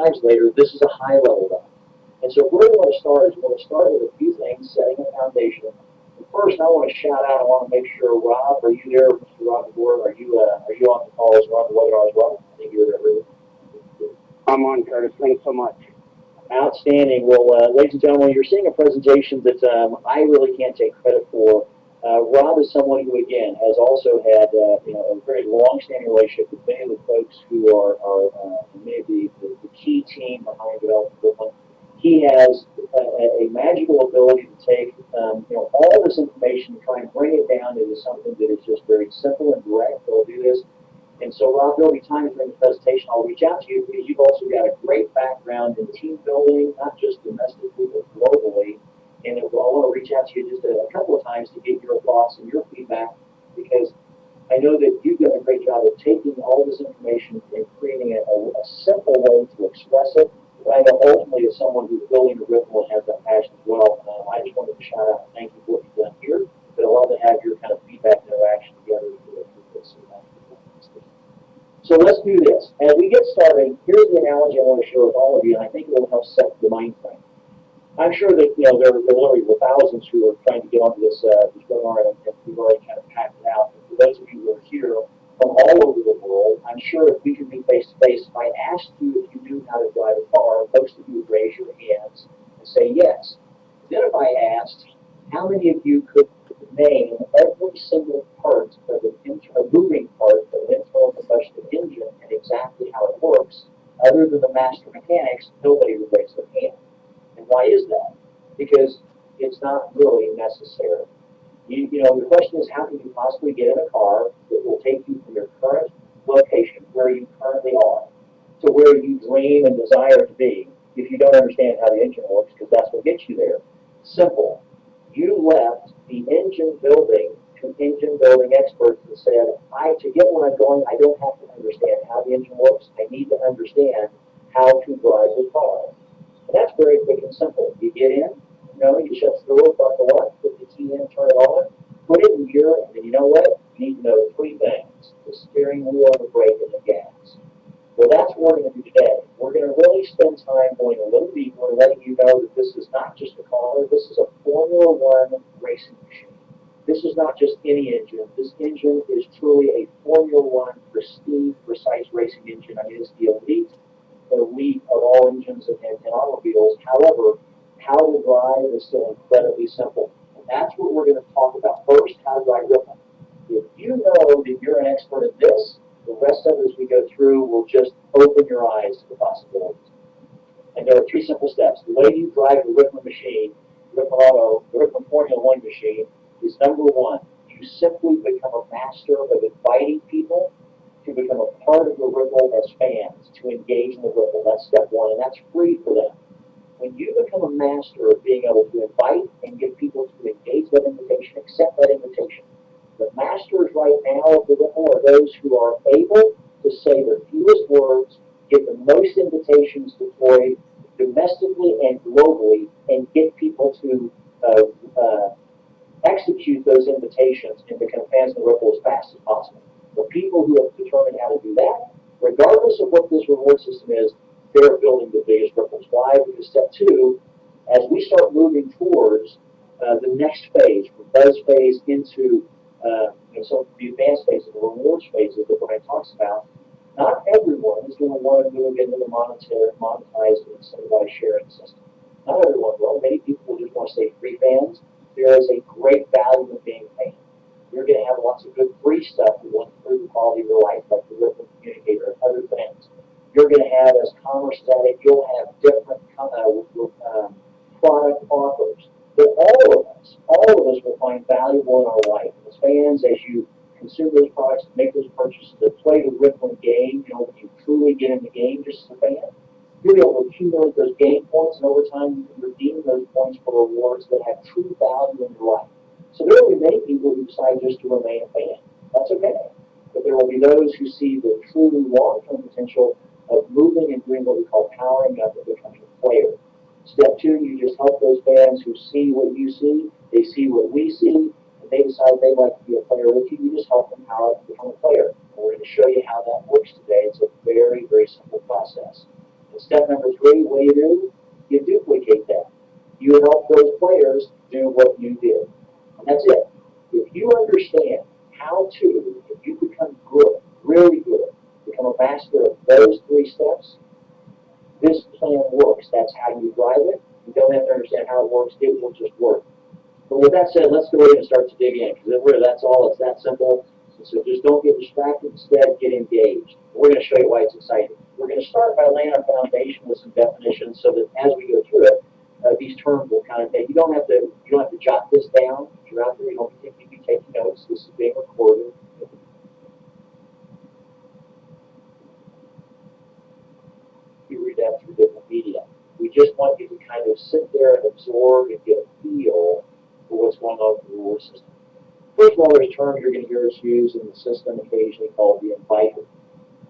times later, this is a high level doc. And so where we want to start is we want to start with a few things, setting a foundation. And first, I want to shout out. I want to make sure, Rob, are you there, Mr. Rob DeBoer? Are you on the call as well, the webinar as well? I think you're there, really. I'm on, Curtis. Thanks so much. Outstanding. Well, ladies and gentlemen, you're seeing a presentation that I really can't take credit for. Rob is someone who, again, has also had a very long-standing relationship with many of the folks who are many of the key team behind developing Rippln. He has a magical ability to take all this information and try and bring it down into something that is just very simple and direct. He'll do this. And so, Rob, there'll be times during the presentation I'll reach out to you because you've also got a great background in team building, not just domestically, but globally. And I want to reach out to you just a couple of times to get your thoughts and your feedback because I know that you've done a great job of taking all this information and creating a simple way to express it. But I know ultimately as someone who's building a Rippln and has that passion as well, I just wanted to shout out and thank you for what you've done here. But I'd love to have your kind of feedback and interaction together through this. So let's do this. As we get started, here's the analogy I want to share with all of you, and I think it will help set the mind frame. I'm sure that there literally were thousands who are trying to get onto this webinar, and we've already kind of packed it out. But for those of you who are here from all over the world, I'm sure if we could meet face to face, if I asked you if you knew how to drive a car, most of you would raise your hands and say yes. Then if I asked how many of you could name every single part of a moving part of an internal combustion engine and exactly how it works, other than the master mechanics, nobody would raise their hand. And why is that? Because it's not really necessary. The question is, how can you possibly get in a car that will take you from your current location, where you currently are, to where you dream and desire to be, if you don't understand how the engine works, because that's what gets you there? Simple. You left the engine building to engine building experts and said, to get where I'm going, I don't have to understand how the engine works. I need to understand how to drive the car. And that's very quick and simple. You get in, you shut the door, start the light, put the key in, turn it on, put it in gear, and then you know what? You need to know three things: the steering wheel, the brake, and the gas. Well, that's what we're going to do today. We're going to really spend time going a little deeper and letting you know that this is not just a car. This is a Formula One racing machine. This is not just any engine. This engine is truly a Formula One prestige, precise racing engine. I mean, it's the elite of all engines and automobiles. However, how to drive is still incredibly simple. And that's what we're going to talk about first, how to drive Rippln. If you know that you're an expert at this, the rest of it as we go through will just open your eyes to the possibilities. And there are three simple steps. The way you drive the Rippln machine, Rippln Auto, the Rippln Formula One machine, is number one, you simply become a master of inviting people to become a part of the Rippln as fans, to engage in the Rippln. That's step one, and that's free for them. When you become a master of being able to invite and get people to engage that invitation, accept that invitation. The masters right now of the Rippln are those who are able to say the fewest words, get the most invitations deployed domestically and globally, and get people to execute those invitations and become fans of the Rippln as fast as possible. The people who have determined how to do that, regardless of what this reward system is, they're building the biggest Ripplns. Why? Because step two, as we start moving towards the next phase, from buzz phase into some of the advanced phases, the rewards phases that Brian talks about, not everyone is going to want to move into the monetized and incentivized sharing system. Not everyone will. Many people will just want to stay free fans. There is a great value in being a fan. You're going to have lots of good free stuff that will improve the quality of your life, like the Rippln Communicator and other things. You're going to have, as commerce static, you'll have different product offers. But all of us will find valuable in our life. As fans, as you consume those products, make those purchases, to play the Rippln game, when you truly get in the game just as a fan, you'll be able to accumulate those game points, and over time you can redeem those points for rewards that have true value in your life. So there will be many people who decide just to remain a fan. That's okay. But there will be those who see the true long-term potential of moving and doing what we call powering up and becoming a player. Step two, you just help those fans who see what you see, they see what we see, and they decide they'd like to be a player with you. You just help them power up and become a player. And we're going to show you how that works today. It's a very, very simple process. And step number three, what do? You duplicate that. You help those players do what you did. And that's it. If you understand how to, if you become good, really good, become a master of those three steps, this plan works. That's how you drive it. You don't have to understand how it works. It will just work. But with that said, let's go ahead and start to dig in, because that's all. It's that simple. So just don't get distracted. Instead, get engaged. We're going to show you why it's exciting. We're going to start by laying a foundation with some definitions, so that as we go through it, these terms will kind of take. You don't have to jot this down. If you're out there, you don't need to be taking notes. This is being recorded. You read that through different media. We just want you to kind of sit there and absorb and get a feel for what's going on in the reward system. First of all, there's a term you're going to hear us use in the system occasionally called the inviter.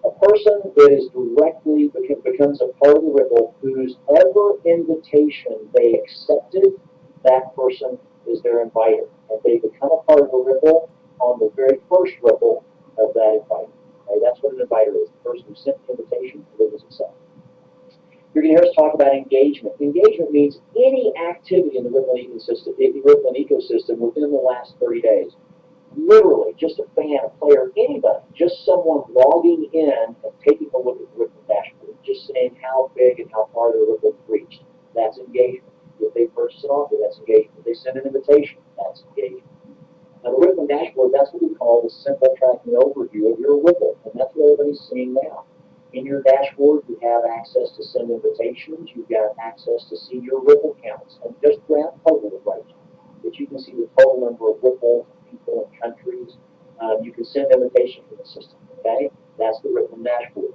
A person that is directly becomes a part of the Ripple whose ever invitation they accepted, that person is their inviter. And they become a part of the Ripple on the very first Ripple of that invite. Okay? That's what an inviter is, the person who sent the invitation and it was accepted. You're going to hear us talk about engagement. Engagement means any activity in the Rippln ecosystem within the last 30 days. Literally, just a fan, a player, anybody, just someone logging in and taking a look at the Rippln dashboard, just saying how big and how far their Ripple reached. That's engagement. If they purchase an offer, that's engagement. If they send an invitation, that's engagement. Now, the Rippln dashboard, that's what we call the simple tracking overview of your Ripple, and that's what everybody's seeing now. In your dashboard, you have access to send invitations. You've got access to see your Ripple counts, and just grand total right now. But you can see the total number of Ripple people and countries. You can send invitations from the system. Okay, that's the Rippln dashboard.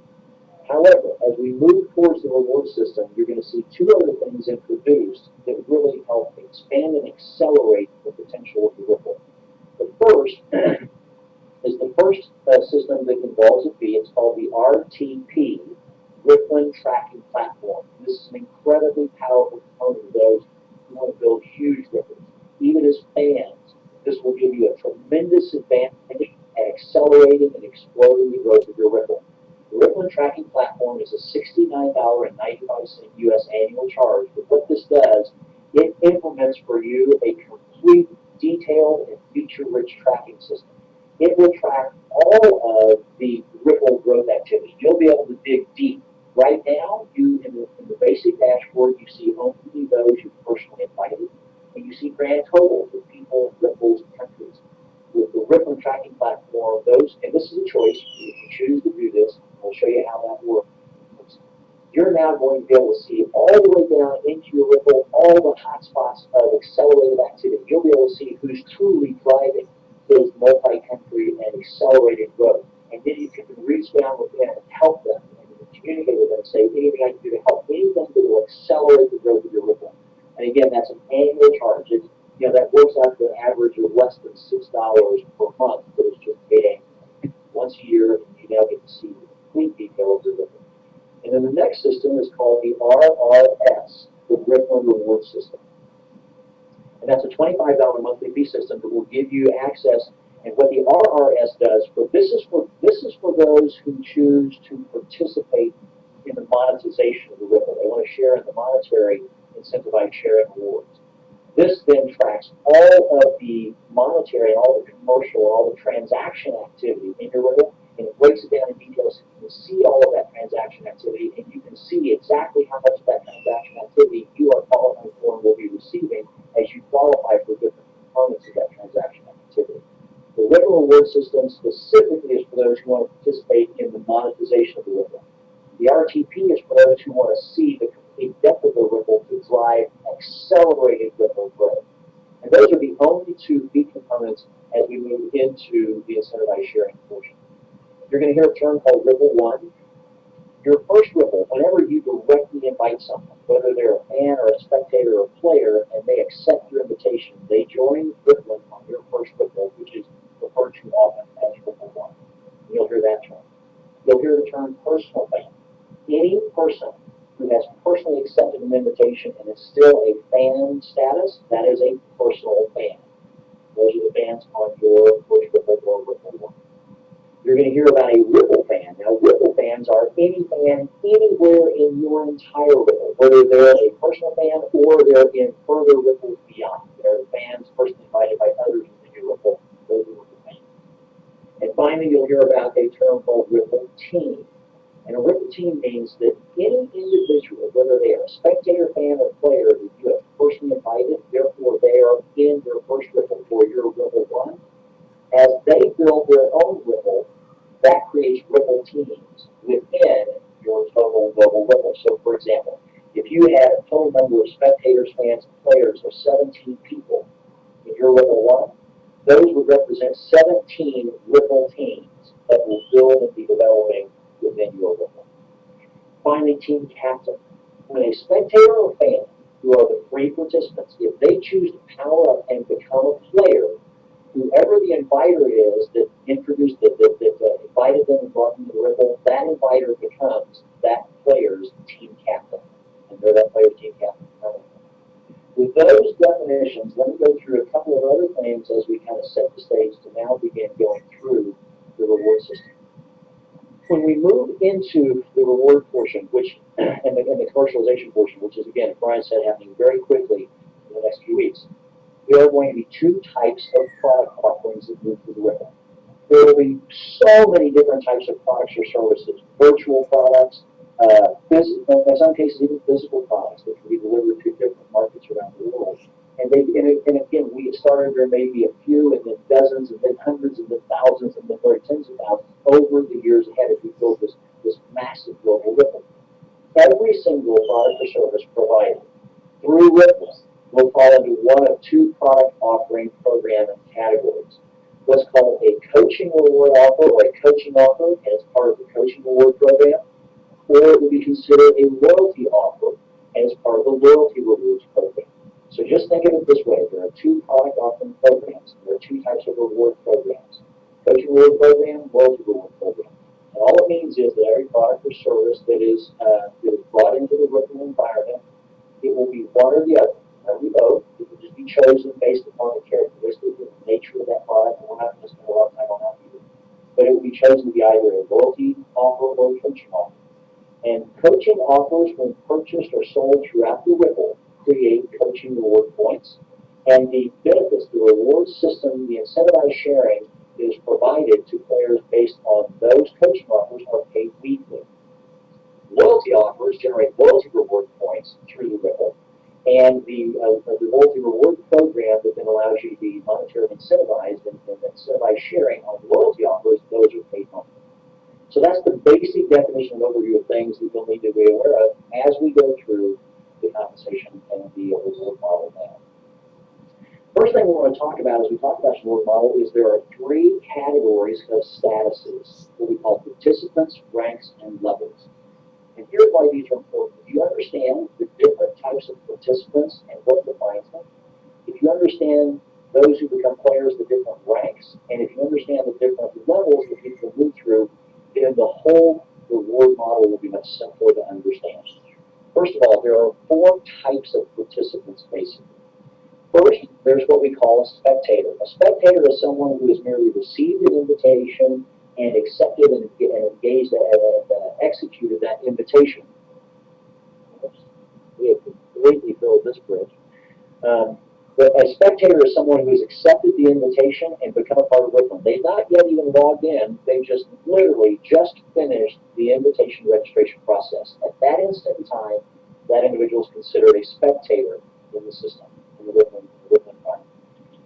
However, as we move towards the reward system, you're going to see two other things introduced that really help expand and accelerate the potential of the Ripple. The first is the first system that involves a fee. It's called the RTP, Rippln Tracking Platform. This is an incredibly powerful component of those who want to build huge Ripples. Even as fans, this will give you a tremendous advantage at accelerating and exploding the growth of your Ripple. The Rippln Tracking Platform is a $69.95 US annual charge, but what this does, it implements for you a complete, detailed, and feature-rich tracking system. It will track all of the Ripple growth activity. You'll be able to dig deep. Right now, in the basic dashboard, you see only those you personally invited, and you see grand totals of people, Ripples, and countries. With the Rippln tracking platform, and this is a choice, you can choose to do this. We'll show you how that works. You're now going to be able to see all the way down into your Ripple, all the hotspots of accelerated activity. You'll be able to see who's truly driving those multi-country and accelerated growth. And then you can reach down within and help them and communicate with them and say anything I can do to help, anything that will accelerate the growth of your Ripple. And again, that's an annual charge. That works out to an average of less than $6 per month, but it's just paid once a year, and you now get to see the complete detail of your Ripple. And then the next system is called the RRS, the Rippln Reward System. And that's a $25 monthly fee system that will give you access. And what the RRS does, this is for those who choose to participate in the monetization of the Ripple. They want to share in the monetary incentivized sharing rewards. This then tracks all of the monetary and all the commercial and all the transaction activity in your Ripple, and it breaks it down in detail so you can see all of that transaction activity, and you can see exactly how much of that transaction activity you are qualifying for and will be receiving as you qualify for different components of that transaction activity. The Ripple reward system specifically is for those who want to participate in the monetization of the Ripple. The RTP is for those who want to see the complete depth of the Ripple to drive accelerated Ripple growth. And those are the only two key components as we move into the incentivized sharing portion. You're going to hear a term called Ripple 1. Your first Ripple, whenever you directly invite someone, whether they're a fan or a spectator or a player, and they accept your invitation, they join Rippln on your first Ripple, which is referred to often as Ripple 1. You'll hear that term. You'll hear the term personal fan. Any person who has personally accepted an invitation and is still a fan status, that is a personal fan. Those are the fans on your first Ripple or Ripple 1. You're going to hear about a Ripple fan. Now, Ripple fans are any fan anywhere in your entire Ripple, whether they're a personal fan or they're in further Ripples beyond. They're fans personally invited by others within your Ripple, those are Ripple fans. And finally, you'll hear about a term called Ripple Team. And a Ripple Team means that any individual, whether they are a spectator, fan, or player, that you have personally invited, therefore they are in your first Ripple for your Ripple 1, as they build their own Ripple, that creates Ripple teams within your total global Ripple. So, for example, if you had a total number of spectators, fans, and players of 17 people in your Ripple 1, those would represent 17 Ripple teams that will build and be developing within your Ripple. Finally, team captain. When a spectator or fan, who are the free participants, if they choose to power up and become a player, whoever the inviter is that introduced that invited them and brought them to the Ripple, that inviter becomes that player's team captain. And they're that player's team captain. With those definitions, let me go through a couple of other things as we kind of set the stage to now begin going through the reward system. When we move into the reward portion, which and the commercialization portion, which is again, as Brian said, happening very quickly in the next few weeks, there are going to be two types of product offerings that move through the Ripple. There will be so many different types of products or services, virtual products, in some cases even physical products that can be delivered to different markets around the world. And again, we started, there may be a few, and then dozens, and then hundreds, and then thousands, and then tens of thousands over the years ahead as we build this massive global Ripple. Every single product or service provided through Ripple will fall into one of two product offering program categories. What's called a coaching reward offer or a coaching offer, and it's part of the coaching reward program, or it will be considered a loyalty offer, and it's part of the loyalty rewards program. So just think of it this way. There are two product offering programs. There are two types of reward programs. Coaching reward program, loyalty reward program. And all it means is that every product or service that is brought into the Ripple environment, it will be one or the other. Or be both. It will just be chosen based upon the characteristics and the nature of that product. And we're not going to spend a lot of time on that either. But it will be chosen to be either a loyalty offer or a coaching offer. And coaching offers, when purchased or sold throughout the Ripple, create coaching reward points. And the benefits, the reward system, the incentivized sharing is provided to players based on those coaching offers are paid weekly. Loyalty offers generate loyalty reward points through the Ripple. And the loyalty reward program that then allows you to be monetarily incentivized and incentivized sharing on loyalty offers, those are paid monthly. So that's the basic definition and overview of things that you'll need to be aware of as we go through the compensation and the reward model now. First thing we want to talk about as we talk about the reward model is there are three categories of statuses, what we call participants, ranks, and levels. And here's why these are important. If you understand the different types of participants and what defines them, if you understand those who become players, the different ranks, and if you understand the different levels that people move through, then the whole reward model will be much simpler to understand. First of all, there are four types of participants, basically. First, there's what we call a spectator. A spectator is someone who has merely received an invitation and accepted and engaged and executed that invitation. We have completely filled this bridge. But a spectator is someone who has accepted the invitation and become a part of Rippln. They've not yet even logged in. They've just literally just finished the invitation registration process. At that instant in time, that individual is considered a spectator in the system, in the Rippln environment.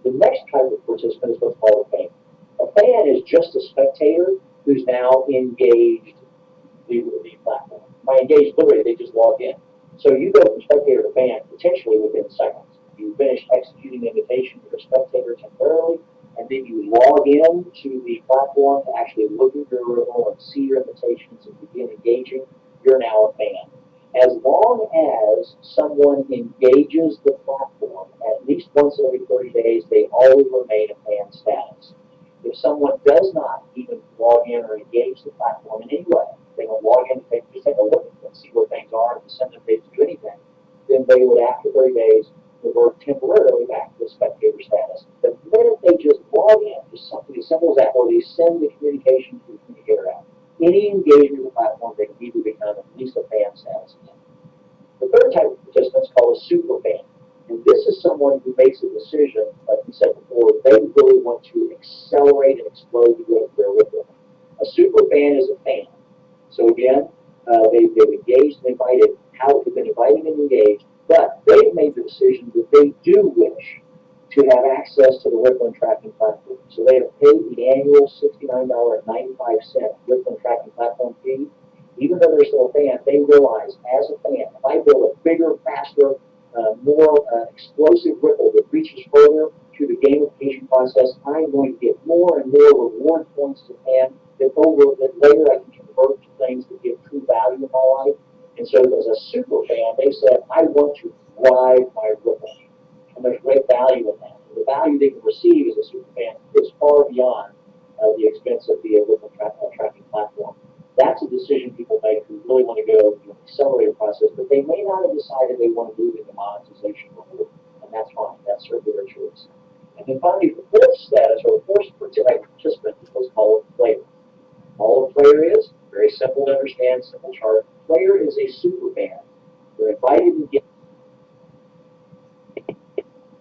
The next type of participant is what's called a fan. A fan is just a spectator who's now engaged the platform. By engaged, literally, they just log in. So you go from spectator to fan potentially within seconds. You finish executing the invitation, you're a spectator temporarily, and then you log in to the platform to actually look at your Ripple and see your invitations and begin engaging. You're now a fan. As long as someone engages the platform at least once every 30 days, they always remain a fan status. If someone does not even log in or engage the platform in any way, they don't log in, they just take a look and see where things are, and send them to do anything, then they would, after 30 days, revert temporarily back to the spectator status. The minute they just log in, just something as simple as that, or they send the communication to the communicator out, any engagement with the platform, they can either become at least a fan status again. makes a decision, like we said before, they really want to accelerate and explode the growth of their Rippln. A super fan is a fan. So again, they've engaged and invited, how they've been invited and engaged, but they've made the decision that they do wish to have access to the Rippln tracking platform. So they have paid the annual $69.95 Rippln tracking platform fee. Even though they're still a fan, they realize as a fan, if I build a bigger, faster, more explosive Ripple that reaches further through the gamification process, I'm going to get more and more reward points to fan that later I can convert to things that give true value in my life. And so as a super fan, they said, I want to drive my Ripple. And there's great value in that. And the value they can receive as a super fan is far beyond the expense of the Ripple tracking platform. That's a decision people make who really want to go through an accelerated process, but they may not have decided they want to move into monetization before, and that's fine. That's certainly their choice. And then finally, the fourth status, or the fourth participant, is what's called a player. All a player is, very simple to understand, simple chart. Player is a super fan. They're invited to get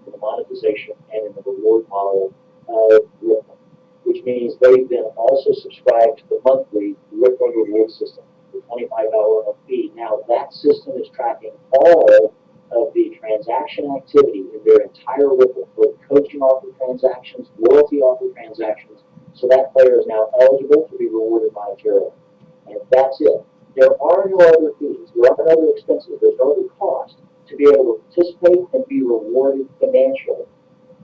the monetization and in the reward model of Rippln, which means they then also subscribe to the monthly Rippln reward system, the $25 a month fee. Now, that system is tracking all of the transaction activity in their entire Rippln, both coaching offer transactions, loyalty offer transactions, so that player is now eligible to be rewarded monetarily. And that's it. There are no other fees. There are no other expenses. There's no other cost to be able to participate and be rewarded financially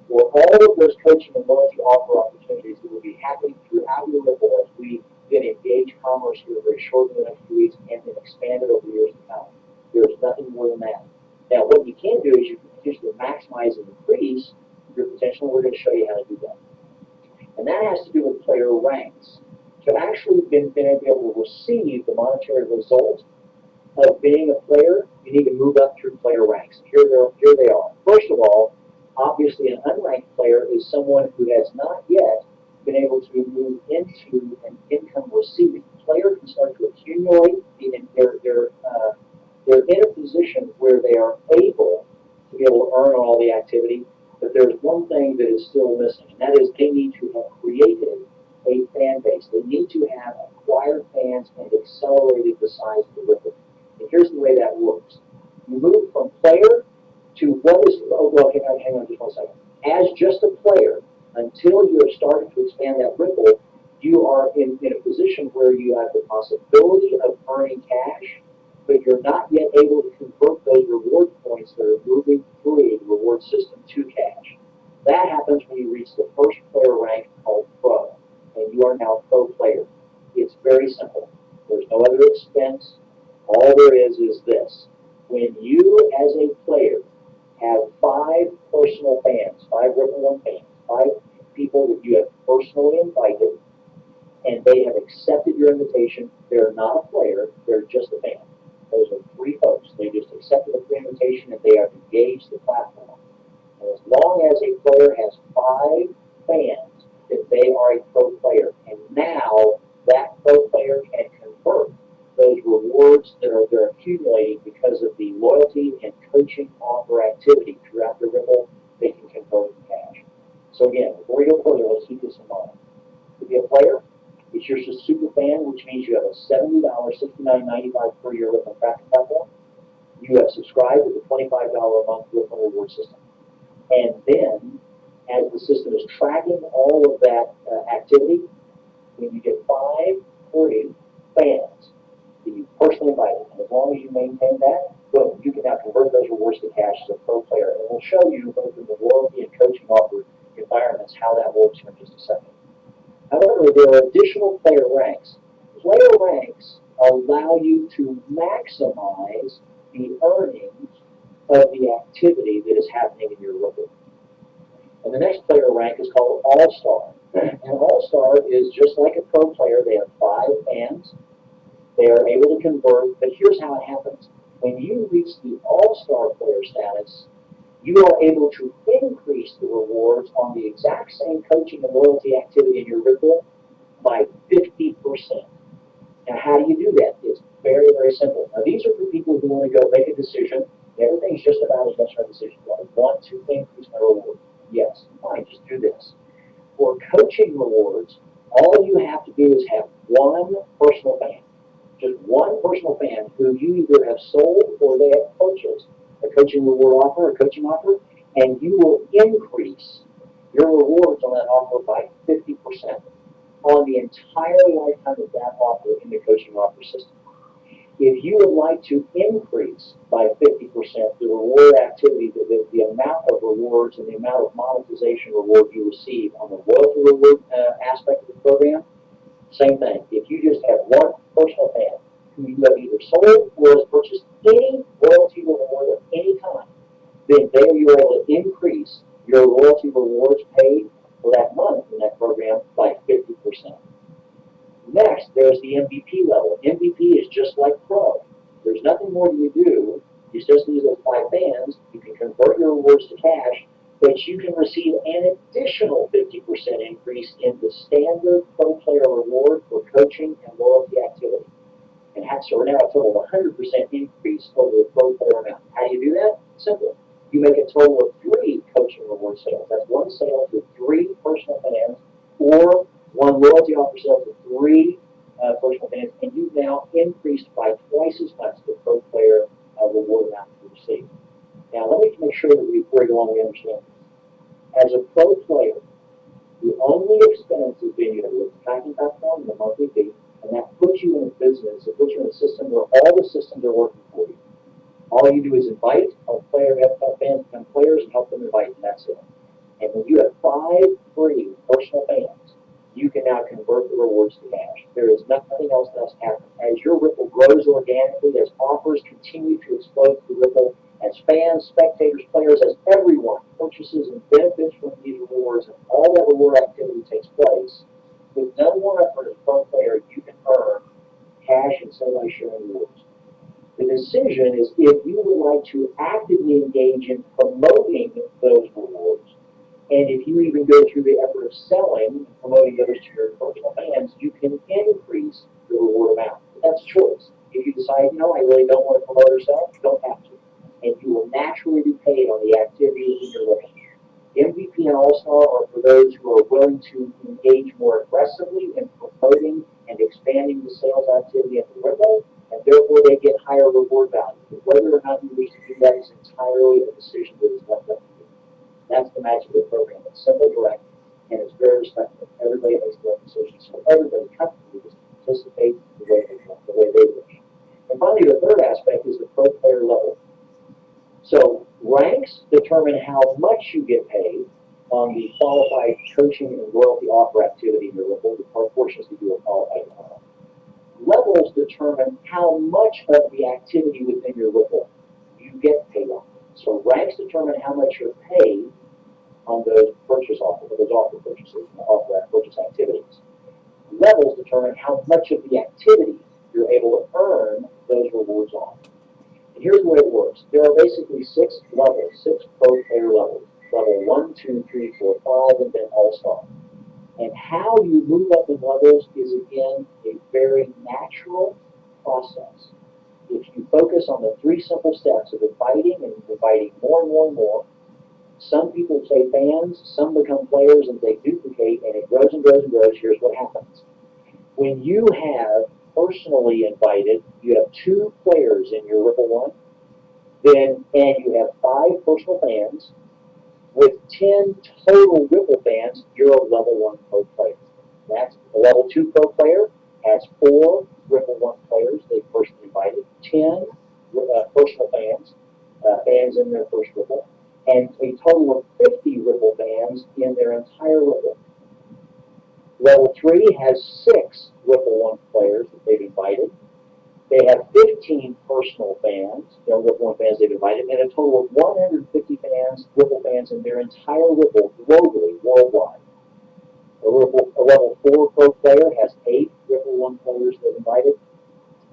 for all of those coaching and loyalty offer opportunities that will be happening throughout your Ripple as we then engage commerce here very shortly in the next few weeks and then expand it over the years to come. There's nothing more than that. Now, what you can do is you can potentially maximize and increase your potential. We're going to show you how to do that. And that has to do with player ranks. To actually be able to receive the monetary result of being a player, you need to move up through player ranks. Here they are. First of all, obviously an unranked player is someone who has not yet been able to move into an income receiving. Player can start to accumulate, and they're in a position where they are able to be able to earn all the activity, but there's one thing that is still missing, and that is they need to have created a fan base. They need to have acquired fans and accelerated the size of the Ripple. And here's the way that works. You move from player to what is, hang on just one second. As just a player, until you have started to expand that Ripple, you are in a position where you have the possibility of earning cash, but you're not yet able to convert those reward points that are moving through a reward system to cash. That happens when you reach the first player rank called Pro, and you are now Pro player. It's very simple. There's no other expense. All there is this. When you, as a player, have 5 personal fans, 5 Rippln fans, 5 people that you have personally invited, and they have accepted your invitation, they're not a player, they're just a fan. Those are 3 folks. They just accepted the free invitation and they have engaged the platform. And as long as a player has 5 fans, that they are a pro player. And now that pro player can convert those rewards that they're accumulating because of the loyalty and coaching offer activity throughout the Ripple, they can convert to cash. So again, before we go further, let's keep this in mind. To be a player, it's your super fan, which means you have a $70, $69.95 per year Ripple tracking platform. You have subscribed to the $25 a month Ripple reward system. And then, as the system is tracking all of that activity, when you get 5 free fans that you personally invited, and as long as you maintain that, boom, you can now convert those rewards to cash as a pro player. And we'll show you both in the loyalty and coaching offer environments how that works here in just a second. However, there are additional player ranks. Player ranks allow you to maximize the earnings of the activity that is happening in your Ripple. And the next player rank is called All-Star. And All-Star is just like a pro player. They have 5 fans. They are able to convert, but here's how it happens. When you reach the All-Star player status, you are able to increase the rewards on the exact same coaching and loyalty activity in your Ripple by 50%. Now, how do you do that? It's very, very simple. Now, these are for people who want to go make a decision Everything's just about a yes or no decision. Do I want to increase my reward? Yes. Fine, just do this. For coaching rewards, all you have to do is have one personal fan. Just one personal fan who you either have sold or they have purchased a coaching reward offer, a coaching offer, and you will increase your rewards on that offer by 50% on the entire lifetime of that offer in the coaching offer system. If you would like to increase by 50% the reward activity, the amount of rewards and the amount of monetization reward you receive on the loyalty reward aspect of the program, same thing. If you just have one personal fan who you have either sold or has purchased any loyalty reward of any kind, then there you are able to increase your loyalty rewards paid for that month in that program by 50%. Next, there's the MVP level. MVP is just like Pro. There's nothing more that you do. You just use those 5 fans. You can convert your rewards to cash, but you can receive an additional 50% increase in the standard Pro player reward for coaching and loyalty activity. And so we're now a total of 100% increase over the Pro player amount. How do you do that? Simple. You make a total of 3 coaching reward sales. That's one sale to 3 personal fans, or one loyalty offer sale to 3 personal fans, and you've now increased by twice as much the Pro player reward amount you receive. Now, let me make sure that before we go on, we understand this. As a Pro player, the only expense is being able to tracking platform and the monthly fee, and that puts you in a business, it puts you in a system where all the systems are working for you. All you do is invite, help fans become players, and help them invite, and that's it. And when you have 5 free personal fans, you can now convert the rewards to cash. There is nothing else that's happening. As your Rippln grows organically, as offers continue to explode through Rippln, as fans, spectators, players, as everyone purchases and benefits from these rewards, and all that reward activity takes place, with no more effort as a Pro player, you can earn cash and semi-sharing rewards. The decision is if you would like to actively engage in promoting those rewards, and if you even go through the effort of selling and promoting those to your personal fans, you can increase the reward amount. That's choice. If you decide, I really don't want to promote or sell, you don't have to. And you will naturally be paid on the activity in your living. MVP and All-Star are for those who are willing to engage more aggressively in promoting and expanding the sales activity at the Rippln, and therefore they get higher reward value. Whether or not you wish to do that is entirely a decision that is left up to you. That's the magic of the program. It's simple, direct, and it's very respectful. Everybody makes their own decisions, so everybody comfortably gets to participate the way they wish. And finally, the third aspect is the Pro player level. So ranks determine how much you get paid on the qualified coaching and loyalty offer activity in your Rippln, the portions that you are qualified on. Levels determine how much of the activity within your Rippln you get paid on. So ranks determine how much you're paid on those purchase offers, those offer purchases, and offer purchase activities. Levels determine how much of the activity you're able to earn those rewards on. And here's the way it works. There are basically 6 levels, 6 Pro player levels. Level 1, 2, 3, 4, 5, and then All-Star. And how you move up in levels is, again, a very natural process. If you focus on the 3 simple steps of inviting and inviting more and more and more, some people say fans, some become players, and they duplicate, and it grows and grows and grows. Here's what happens. When you have personally invited, you have 2 players in your Rippln 1, and you have 5 personal fans. With 10 total Rippln fans, you're a level 1 Pro player. That's a level 2 Pro player has 4 Rippln 1 players they personally invited, 10 personal fans, fans in their first Rippln, and a total of 50 Rippln fans in their entire Rippln. Level 3 has 6 Rippln 1 players that they've invited. They have 15 personal fans, Rippln 1 fans they've invited, and a total of 150 Rippln fans in their entire Rippln globally, worldwide. A level 4 Pro player has 8 Rippln 1 players they've invited,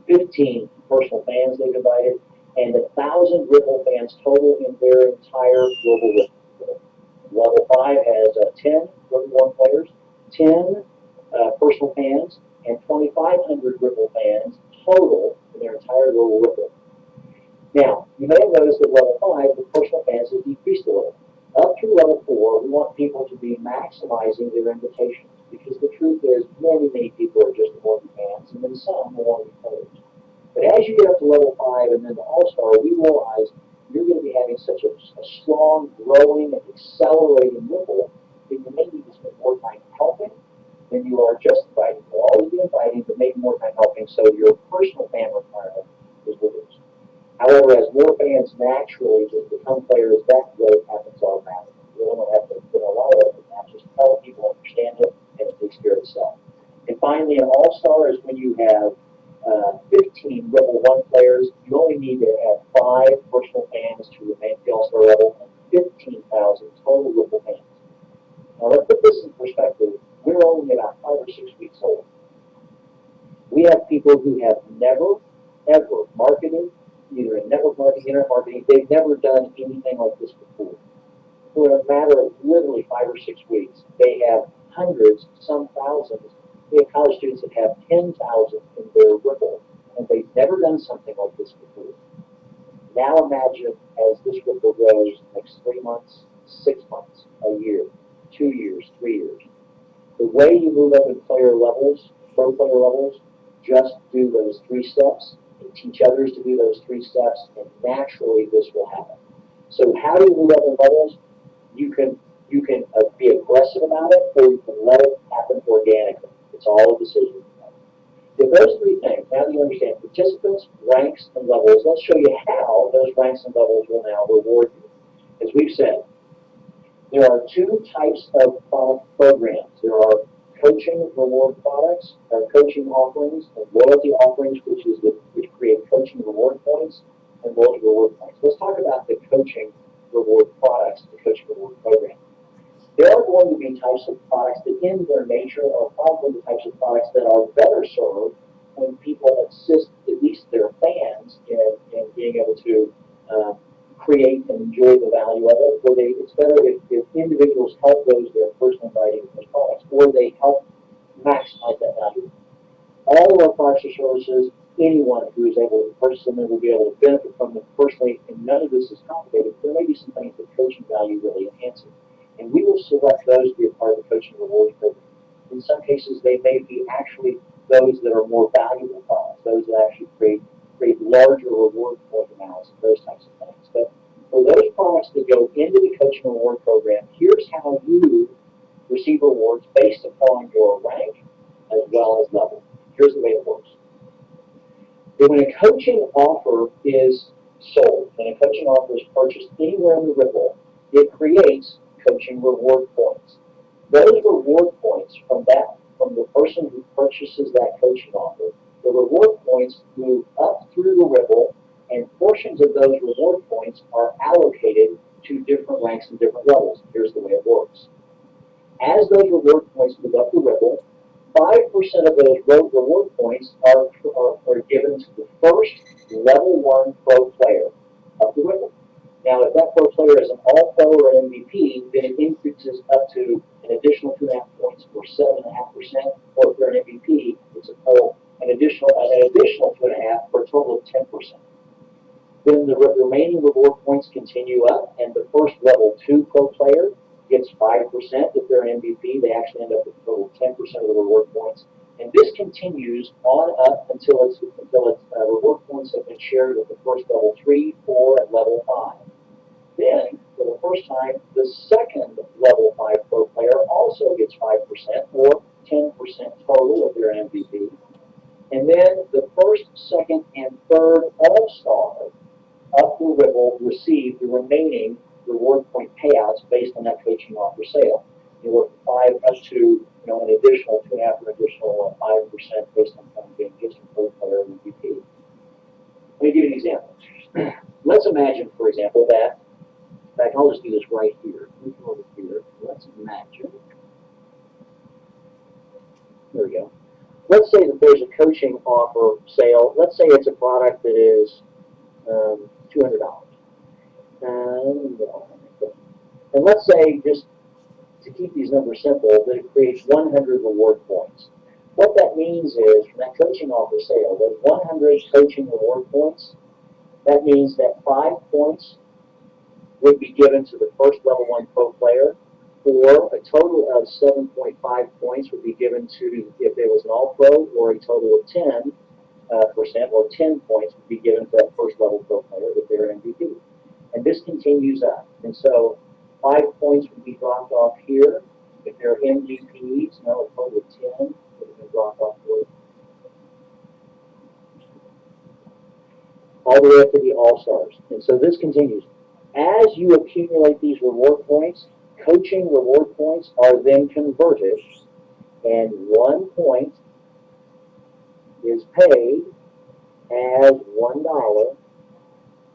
15 personal fans they've invited, and 1,000 Rippln fans total in their entire global Rippln. Level 5 has 10 Rippln 1 players, 10 personal fans, and 2,500 Rippln fans total in their entire global Rippln. Now, you may have noticed at level 5, the personal fans has decreased a little. Up through level 4, we want people to be maximizing their invitations because the truth is many people are just wanting fans and then some will want to be players. But as you get up to level 5 and then to All-Star, we realize you're going to be having such a strong, growing, and accelerating Ripple that you may need to spend more time helping than you are just inviting. You'll always be inviting, but maybe more time helping, so your personal fan requirement is reduced. However, as more fans naturally just become players, that growth happens automatically. You don't have to put a lot of effort in that. Just help people understand it, and it takes care of itself. And finally, an all-star is when you have 15 level 1 players. You only need to have 5 personal fans to remain at the all-star level, and 15,000 total Ripple fans. Now, let's put this in perspective. We're only about 5 or 6 weeks old. We have people who have never, ever marketed, either in network marketing, internet marketing. They've never done anything like this before. So in a matter of literally 5 or 6 weeks, they have hundreds, some thousands. We have college students that have 10,000 in their Ripple, and they've never done something like this before. Now imagine as this Ripple grows next 3 months, 6 months, a year, 2 years, 3 years. The way you move up in player levels, pro player levels, just do those 3 steps and teach others to do those 3 steps, and naturally this will happen. So how do you move up in levels? You can be aggressive about it, or you can let it happen organically. It's all a decision. If those 3 things, now that you understand participants, ranks, and levels, let's show you how those ranks and levels will now reward you. As we've said, there are 2 types of product programs. There are coaching reward products, or coaching offerings, and loyalty offerings, which create coaching reward points and loyalty reward points. Let's talk about the coaching reward products, the coaching reward program. There are going to be types of products that in their nature are probably the types of products that are better served when people assist at least their fans in being able to create and enjoy the value of it. Or it's better if individuals help those that are personally inviting those products, or they help maximize that value. All of our products or services, anyone who is able to purchase them will be able to benefit from them personally, and none of this is complicated. There may be some things that coaching value really enhances. And we will select those to be a part of the coaching rewards program. In some cases, they may be actually those that are more valuable products, those that actually create larger reward point amounts, those types of things. But for those products that go into the coaching reward program, here's how you receive rewards based upon your rank as well as level. Here's the way it works. When a coaching offer is sold, when a coaching offer is purchased anywhere in the Ripple, it creates coaching reward points. Those reward points from the person who purchases that coaching offer, the reward points move up through the Ripple, and portions of those reward points are allocated to different ranks and different levels. Here's the way it works. As those reward points move up the Ripple, 5% of those reward points are given to the first level 1 pro player of the Ripple. Now, if that pro player is an all-pro or an MVP, then it increases up to an additional 2.5 points for 7.5%, or if they're an MVP, it's an additional 2.5 for a total of 10%. Then the remaining reward points continue up, and the first level 2 pro player gets 5%. If they're an MVP, they actually end up with a total of 10% of the reward points. And this continues on up until its reward points have been shared with the first level 3, 4, and level 5. Then, for the first time, the second level 5 pro player also gets 5%, or 10% total if they're an MVP. And then the first, second, and third all-star up the Ripple receive the remaining reward point payouts based on that coaching offer sale. You work 5 up to an additional 2.5 or additional 5% based on being just a pro player and MVP. Let me give you an example. Let's imagine, for example, that, in fact, I'll just do this right here. Let me come over here. Let's imagine. There we go. Let's say that there's a coaching offer sale. Let's say it's a product that is $200. And let's say, just to keep these numbers simple, that it creates 100 reward points. What that means is, from that coaching offer sale, those 100 coaching reward points That means that 5 points would be given to the first level 1 pro player, or a total of 7.5 points would be given to, if there was an all-pro, or a total of 10% or 10 points would be given to that first level pro player if they're an MVP. And this continues up. And so 5 points would be dropped off here. If they're MVPs, now a total of 10 would have been dropped off here. All the way up to the All-Stars. And so this continues. As you accumulate these reward points, coaching reward points are then converted, and 1 point is paid as $1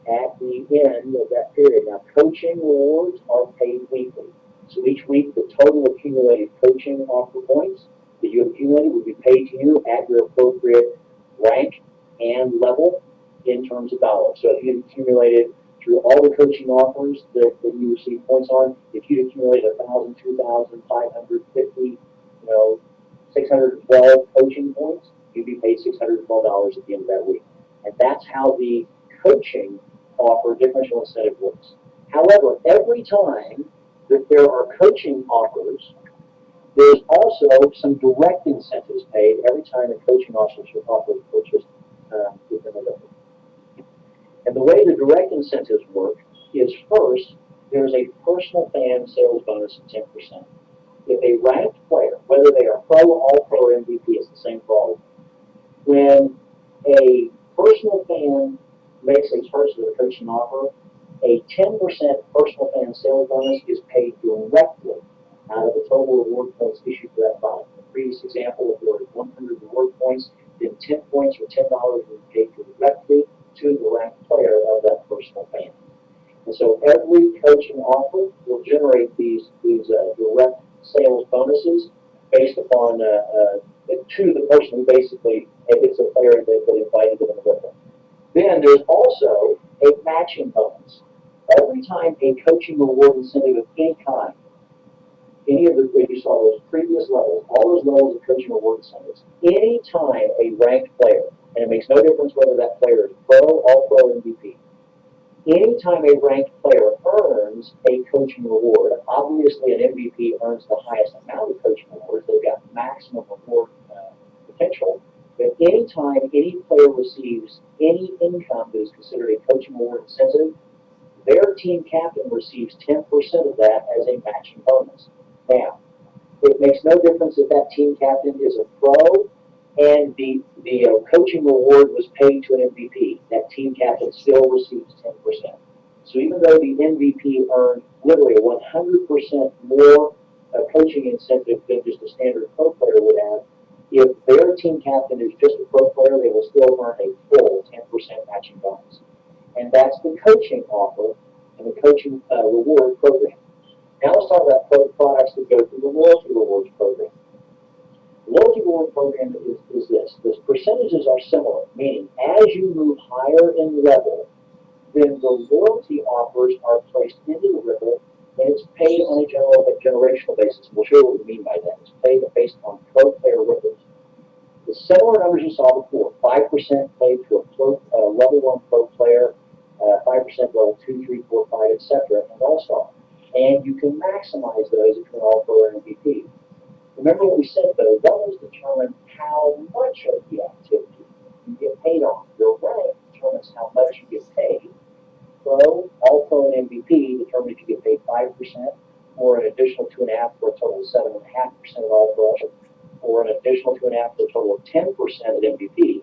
at the end of that period. Now, coaching rewards are paid weekly. So each week, the total accumulated coaching offer points that you accumulated will be paid to you at your appropriate rank and level in terms of dollars. So if you accumulated through all the coaching offers that you receive points on, if you accumulated 1,000, 2,000, 550, 612 coaching points, you'd be paid $612 at the end of that week. And that's how the coaching offer differential incentive works. However, every time that there are coaching offers, there's also some direct incentives paid every time a coaching offer is purchased within the level. And the way the direct incentives work is, first, there's a personal fan sales bonus of 10%. If a ranked player, whether they are pro, all-pro, or MVP, it's the same for all of them. When a personal fan makes a purchase of a coaching offer, a 10% personal fan sales bonus is paid directly out of the total reward points issued for that product. In the previous example, if there were 100 reward points, then 10 points or $10 would be paid directly to the ranked player of that personal fan. And so every coaching offer will generate these direct sales bonuses based upon to the person who basically, if it's a player that invited them in the Rippln. Then there's also a matching bonus. Every time a coaching reward incentive of any kind, any of the, you saw those previous levels, all those levels of coaching reward incentives, any time a ranked player, and it makes no difference whether that player is pro, all-pro, MVP, anytime a ranked player earns a coaching reward, obviously an MVP earns the highest amount of coaching rewards. They've got maximum reward potential. But anytime any player receives any income that is considered a coaching reward incentive, their team captain receives 10% of that as a matching bonus. Now, it makes no difference if that team captain is a pro and the coaching reward was paid to an MVP. That team captain still receives 10%. So even though the MVP earned literally 100% more coaching incentive than just a standard pro player would have, if their team captain is just a pro player, they will still earn a full 10% matching bonus. And that's the coaching offer and the coaching reward program. Now let's talk about products that go through the loyalty rewards program. The loyalty reward program is this. The percentages are similar, meaning as you move higher in level, then the loyalty offers are placed into the Rippln, and it's paid on a generational basis. We'll show you what we mean by that. It's paid based on pro player Ripplns. The similar numbers you saw before, 5% paid to a level 1 pro player, 5% level 2, 3, 4, 5, etc., and all-star. And you can maximize those if you're an all-pro or MVP. Remember what we said, though, those determine how much of the activity you get paid on. Your rank determines how much you get paid. Pro, all-pro, and MVP determine if you get paid 5% or an additional 2.5% for a total of 7.5% of all-pro, or an additional 2.5% for a total of 10% at MVP.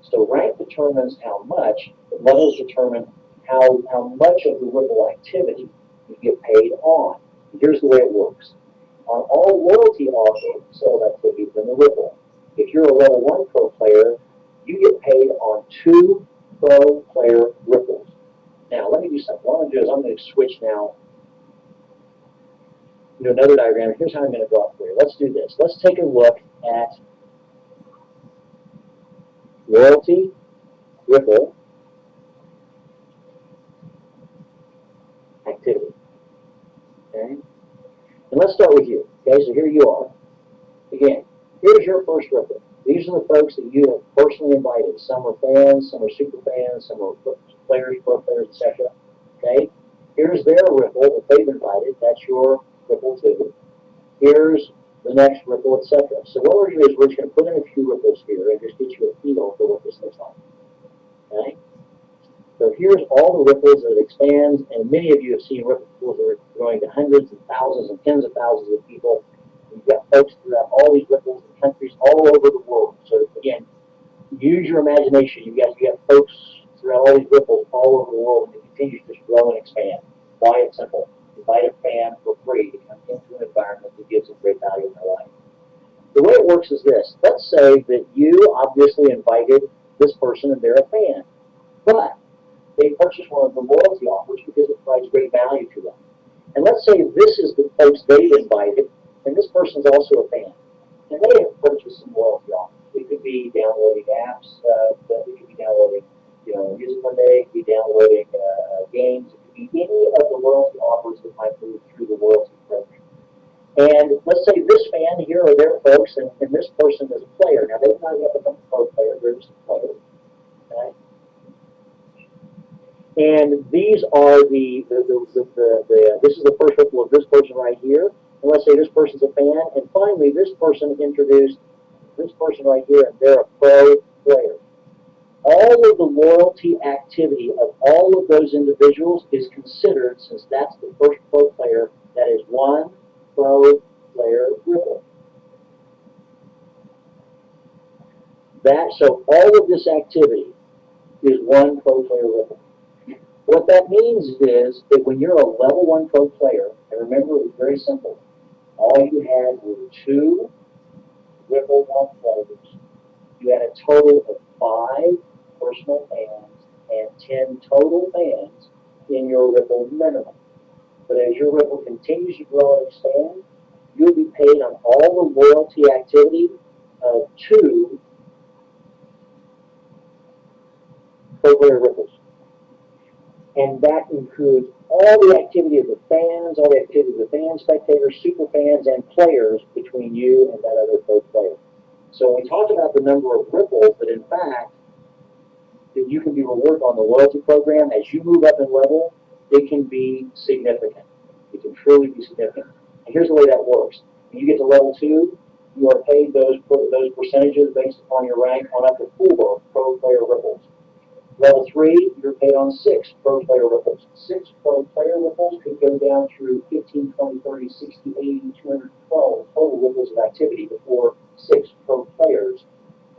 So rank determines how much, but levels determine how much of the Rippln activity you get paid on. Here's the way it works. On all loyalty offer sales activities in the Rippln, if you're a level 1 pro player, you get paid on 2 pro player Ripplns. Now, let me do something. What I'm going to do is I'm going to switch now to another diagram. Here's how I'm going to draw it for you. Let's do this. Let's take a look at loyalty Rippln activity. Okay? And let's start with you. Okay, so here you are. Again, here's your first Rippln. These are the folks that you have personally invited. Some are fans, some are super fans, some are recruits. players, pro players, etc. Okay? Here's their ripple that they've invited. That's your ripple too. Here's the next ripple, etc. So what we're going to do is we're just going to put in a few ripples here and just get you a feel for what this looks like. Okay? So here's all the ripples that it expands, and many of you have seen ripple pools that are growing to hundreds and thousands and tens of thousands of people. You've got folks throughout all these ripples in countries all over the world. So again, use your imagination. You got folks throughout all these ripples all over the world, and it continues to just grow and expand. Why? It's simple. Invite a fan for free to come into an environment that gives them great value in their life. The way it works is this. Let's say that you obviously invited this person and they're a fan, but they purchased one of the loyalty offers because it provides great value to them. And let's say this is the folks they've invited, and this person's also a fan, and they have purchased some loyalty offers. It could be downloading apps, it could be downloading, music one day, it could be downloading games, it could be any of the loyalty offers that might move through the loyalty program. And let's say this fan here are their folks, and this person is a player. Now, they've not yet become a pro player, they're just a player. Okay? And these are this is the first ripple of this person right here. And let's say this person's a fan, and finally this person introduced this person right here, and they're a pro player. All of the loyalty activity of all of those individuals is considered, since that's the first pro player, that is one pro player ripple. So all of this activity is one pro player ripple. What that means is that when you're a level 1 pro player, and remember it was very simple, all you had were 2 Ripple 1 players. You had a total of 5 personal fans and 10 total fans in your Ripple minimum. But as your Ripple continues to grow and expand, you'll be paid on all the loyalty activity of 2 pro player Ripples. And that includes all the activity of the fans, all the activity of the fans, spectators, super fans, and players between you and that other pro player. So when we talk about the number of ripples, that in fact, that you can be rewarded on the loyalty program, as you move up in level, it can be significant. It can truly be significant. And here's the way that works. When you get to level 2, you are paid those percentages based upon your rank on up to 4 pro player ripples. Level 3, you're paid on 6 pro player ripples. 6 pro player ripples could go down through 15, 20, 30, 60, 80, 212 total ripples of activity before 6 pro players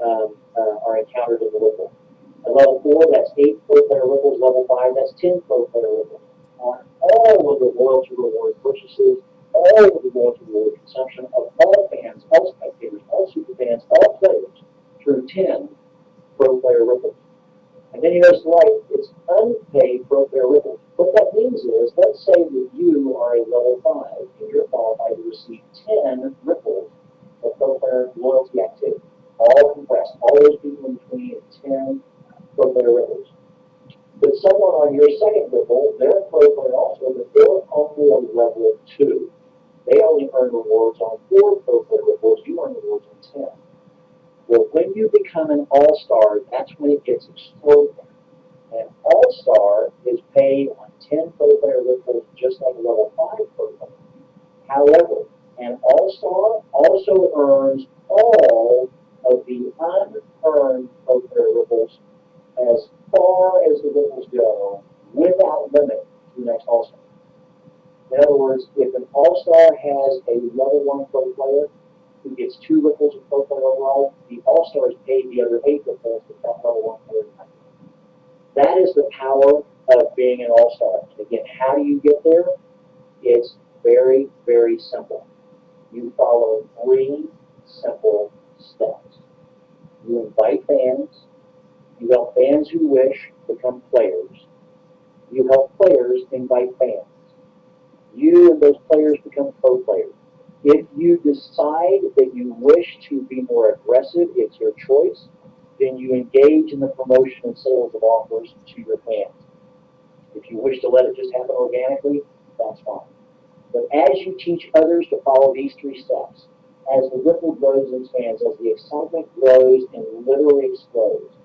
are encountered in the ripple. At level 4, that's 8 pro player ripples. Level 5, that's 10 pro player ripples. On all of the loyalty reward purchases, all of the loyalty reward consumption of all fans, all spectators, all super fans, all players, through 10 pro player ripples. And then you notice the right, it's unpaid pro player ripples. What that means is, let's say that you are a level 5 and you're qualified to receive 10 ripples of pro player loyalty activity, all compressed, all those people in between, 10 pro player ripples. But someone on your second ripple, they're a pro player also, but they're only a level 2. They only earn rewards on 4 pro player ripples. You earn rewards on 10. Well, when you become an all-star, that's when it gets extraordinary. An all-star is paid on 10 pro player ripples, just like a level 5 pro player. However, an all-star also earns all of the unearned pro player ripples as far as the ripples go, without limit, to the next all-star. In other words, if an all-star has a level 1 pro player who gets 2 ripples of pro player overall, the all-star is paid the other 8 ripples that that level 1 player has. That is the power of being an all-star. Again, how do you get there? It's very, very simple. You follow 3 simple steps. You invite fans. You help fans who wish become players. You help players invite fans. You and those players become pro players. If you decide that you wish to be more aggressive, it's your choice, then you engage in the promotion and sales of offers to your fans. If you wish to let it just happen organically, that's fine. But as you teach others to follow these 3 steps, as the ripple grows and expands, as the excitement grows and literally explodes,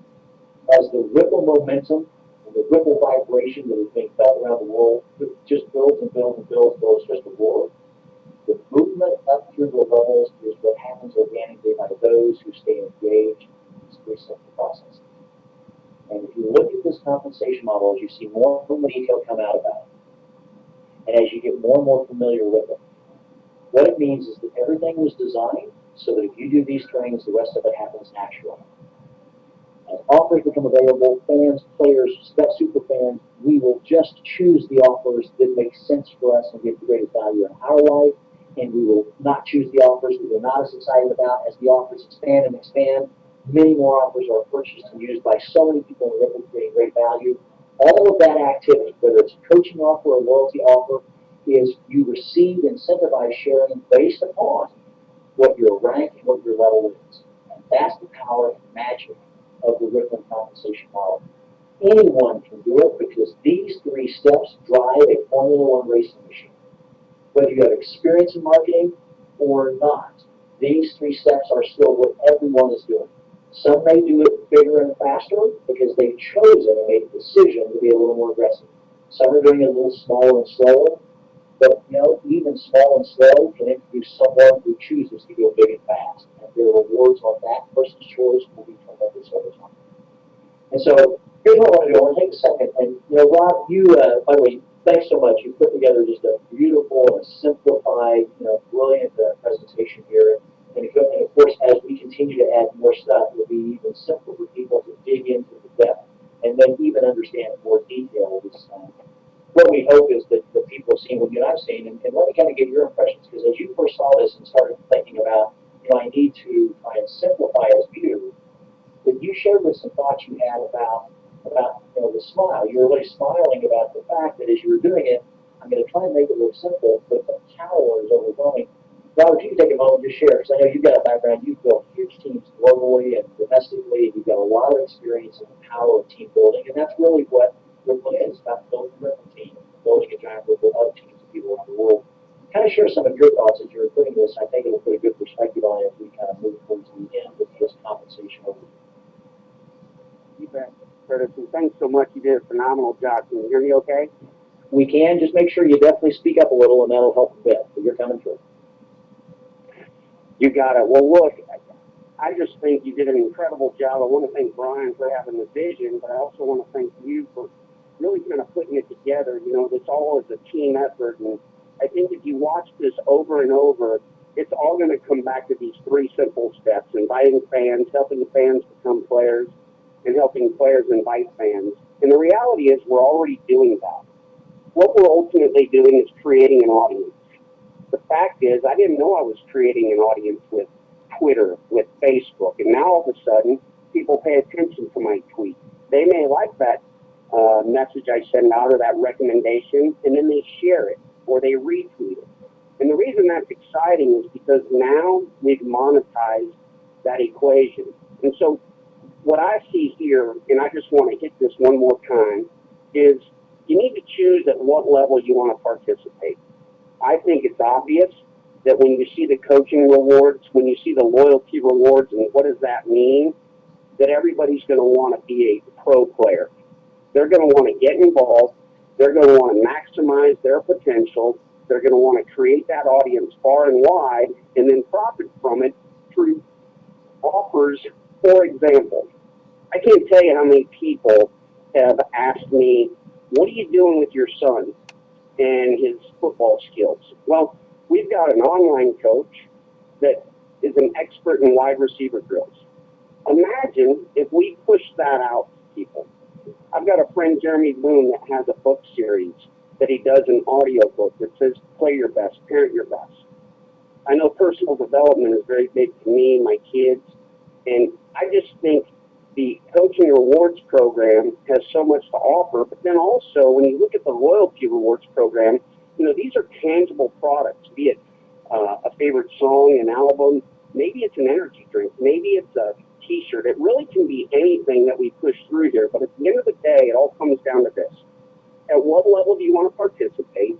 as the ripple momentum And the ripple vibration that is being felt around the world just builds and builds and builds until it's just a roar. The movement up through the levels is what happens organically by those who stay engaged in these three simple processes. And if you look at this compensation model, as you see more and more detail come out about it, and as you get more and more familiar with it, what it means is that everything was designed so that if you do these trainings, the rest of it happens naturally. As offers become available, fans, players, super fans, we will just choose the offers that make sense for us and give the greatest value in our life, and we will not choose the offers that we're not as excited about. As the offers expand and expand, many more offers are purchased and used by so many people in Rippln, creating great value. All of that activity, whether it's a coaching offer or a loyalty offer, is you receive incentivized sharing based upon what your rank and what your level is. And that's the power and magic of the Rippln compensation model. Anyone can do it because these three steps drive a Formula One racing machine. Whether you have experience in marketing or not, these three steps are still what everyone is doing. Some may do it bigger and faster because they've chosen and made a decision to be a little more aggressive. Some are doing it a little smaller and slower, but even small and slow can introduce someone who chooses to go big and fast. And their rewards on that person's choice will be tremendous over time. And so here's what I want to do. I want to take a second. And, Rob, you, by the way, thanks so much. You put together just a beautiful and simplified, brilliant presentation here. And of course, as we continue to add more stuff, it'll be even simpler for people to dig into the depth and then even understand in more detail this what we hope is that the people have seen what you and I've seen. And let me kind of get your impressions, because as you first saw this and started thinking about, I need to try and simplify as view, that you shared with some thoughts you had about the smile. You were really smiling about the fact that as you were doing it, I'm going to try and make it look simple, but the power is overwhelming. Robert, you can take a moment to share, because I know you've got a background. You've built huge teams globally and domestically. You've got a lot of experience in the power of team building, and that's really what Rippln is, about building a Rippln team, building a giant Rippln of teams of people around the world. Kind of share some of your thoughts as you're putting this. I think it'll put a good perspective on it as we kind of move towards the end of this compensation overview. You bet, Curtis, and thanks so much. You did a phenomenal job. Can you hear me okay? We can. Just make sure you definitely speak up a little, and that'll help a bit. But you're coming through. You got it. Well, look, I just think you did an incredible job. I want to thank Brian for having the vision, but I also want to thank you for really kind of putting it together. This all is a team effort, and I think if you watch this over and over, it's all going to come back to these three simple steps: inviting fans, helping fans become players, and helping players invite fans. And the reality is we're already doing that. What we're ultimately doing is creating an audience. The fact is, I didn't know I was creating an audience with Twitter, with Facebook, and now all of a sudden, people pay attention to my tweet. They may like that message I send out or that recommendation, and then they share it or they retweet it. And the reason that's exciting is because now we've monetized that equation. And so what I see here, and I just want to hit this one more time, is you need to choose at what level you want to participate. I think it's obvious that when you see the coaching rewards, when you see the loyalty rewards, and what does that mean, that everybody's going to want to be a pro player. They're going to want to get involved. They're going to want to maximize their potential. They're going to want to create that audience far and wide and then profit from it through offers. For example, I can't tell you how many people have asked me, what are you doing with your son and his football skills? Well, we've got an online coach that is an expert in wide receiver drills. Imagine if we push that out to people. I've got a friend, Jeremy Boone, that has a book series that he does, an audio book that says, play your best, parent your best. I know personal development is very big to me, my kids, and I just think the coaching rewards program has so much to offer. But then also, when you look at the loyalty rewards program, these are tangible products, be it a favorite song, an album, maybe it's an energy drink, maybe it's a t-shirt. It really can be anything that we push through here. But at the end of the day, it all comes down to this. At what level do you want to participate?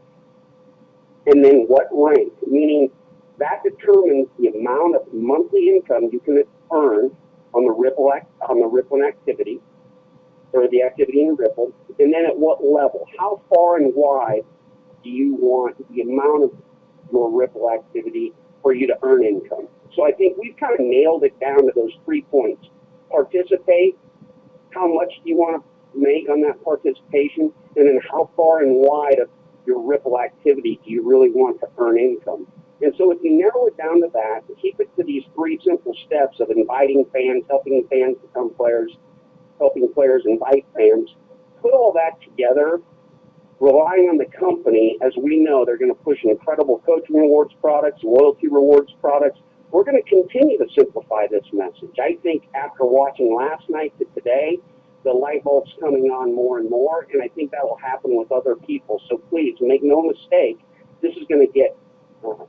And then what rank? Meaning that determines the amount of monthly income you can earn on the Rippln activity. or the activity in Rippln, and then at what level? How far and wide do you want the amount of your Rippln activity for you to earn income? So I think we've kind of nailed it down to those 3 points. Participate. How much do you want to make on that participation? And then how far and wide of your Rippln activity do you really want to earn income? And so if you narrow it down to that, keep it to these 3 simple steps of inviting fans, helping fans become players, helping players invite fans, put all that together, relying on the company, as we know they're going to push incredible coaching rewards products, loyalty rewards products. We're going to continue to simplify this message. I think after watching last night to today, the light bulb's coming on more and more, and I think that will happen with other people. So please, make no mistake, this is going to get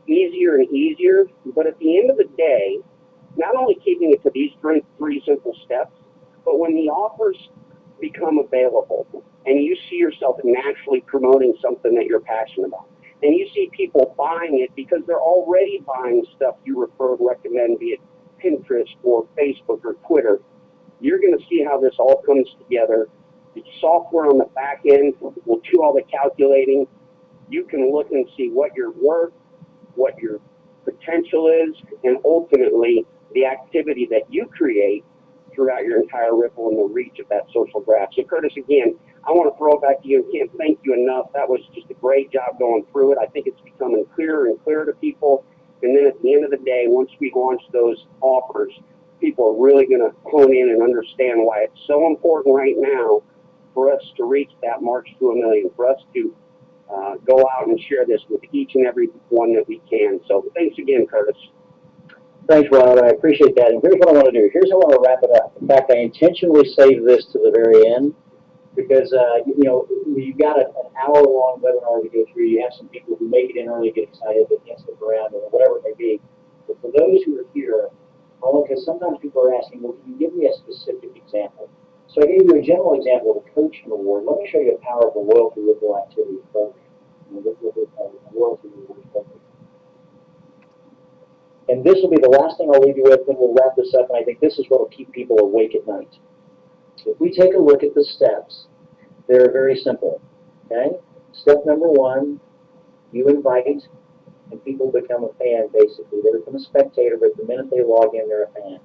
easier and easier, but at the end of the day, not only keeping it to these 3 simple steps, but when the offers become available and you see yourself naturally promoting something that you're passionate about, and you see people buying it because they're already buying stuff you refer and recommend, be it Pinterest or Facebook or Twitter, you're going to see how this all comes together. The software on the back end will do all the calculating. You can look and see what you're worth, what your potential is, and ultimately the activity that you create throughout your entire Rippln and the reach of that social graph. So Curtis, again, I want to throw it back to you and can't thank you enough. That was just a great job going through it. I think it's becoming clearer and clearer to people. And then at the end of the day, once we launch those offers, people are really going to hone in and understand why it's so important right now for us to reach that march to 1 million, for us to go out and share this with each and every one that we can. So thanks again, Curtis. Thanks, Ron. I appreciate that. And here's what I want to do. Here's how I want to wrap it up. In fact, I intentionally saved this to the very end because, you've got an hour-long webinar to go through. You have some people who make it in early, get excited, they can't stick around, or whatever it may be. But for those who are here, because sometimes people are asking, well, can you give me a specific example? So I gave you a general example of a coaching award. Let me show you the power of the loyalty Rippln activity program. Loyalty rewards program. And this will be the last thing I'll leave you with, then we'll wrap this up, and I think this is what will keep people awake at night. If we take a look at the steps, they're very simple, okay? Step number 1, you invite, and people become a fan, basically. They become a spectator, but the minute they log in, they're a fan.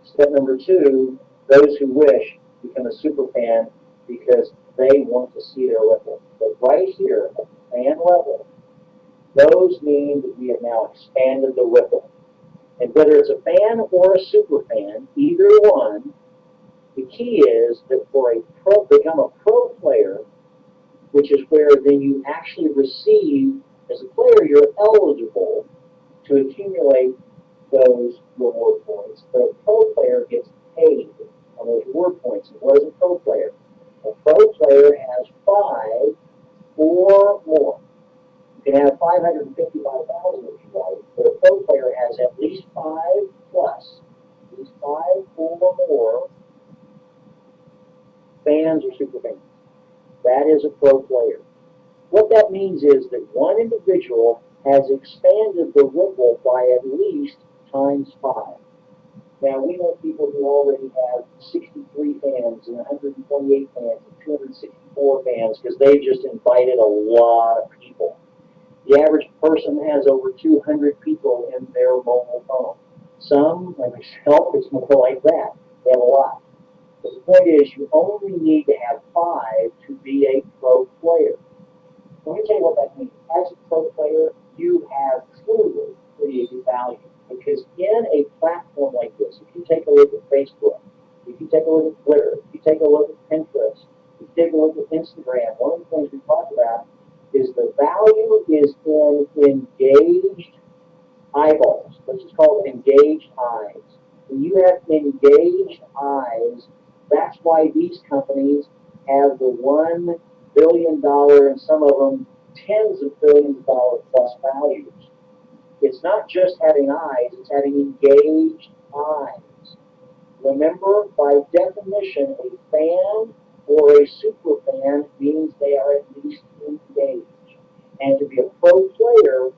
Step number 2, those who wish become a super fan because they want to see their Rippln. But right here, at the fan level, those mean that we have now expanded the Rippln. And whether it's a fan or a super fan, either one, the key is that for become a pro player, which is where then you actually receive, as a player, you're eligible to accumulate those reward points. But a pro player gets paid on those reward points. And what is a pro player? A pro player has 5 or more. You can have 555,000 if you like, but a pro player has at least 5 plus, at least 5 or more fans or super fans. That is a pro player. What that means is that one individual has expanded the Rippln by at least times 5. Now, we know people who already have 63 fans and 128 fans and 264 fans because they just invited a lot of people. The average person has over 200 people in their mobile phone. Some, like myself, it's more like that. They have a lot. But the point is, you only need to have 5 to be a pro player. Let me tell you what that means. As a pro player, you have truly created value. Because in a platform like this, if you take a look at Facebook, if you take a look at Twitter, if you take a look at Pinterest, if you take a look at Instagram, one of the things we talked about is the value is in engaged eyeballs. Let's just call it engaged eyes. When you have engaged eyes, that's why these companies have the $1 billion and some of them tens of billions of dollar plus values. It's not just having eyes, it's having engaged eyes. Remember, by definition, a fan or a super fan means they are at least engaged. And to be a pro player,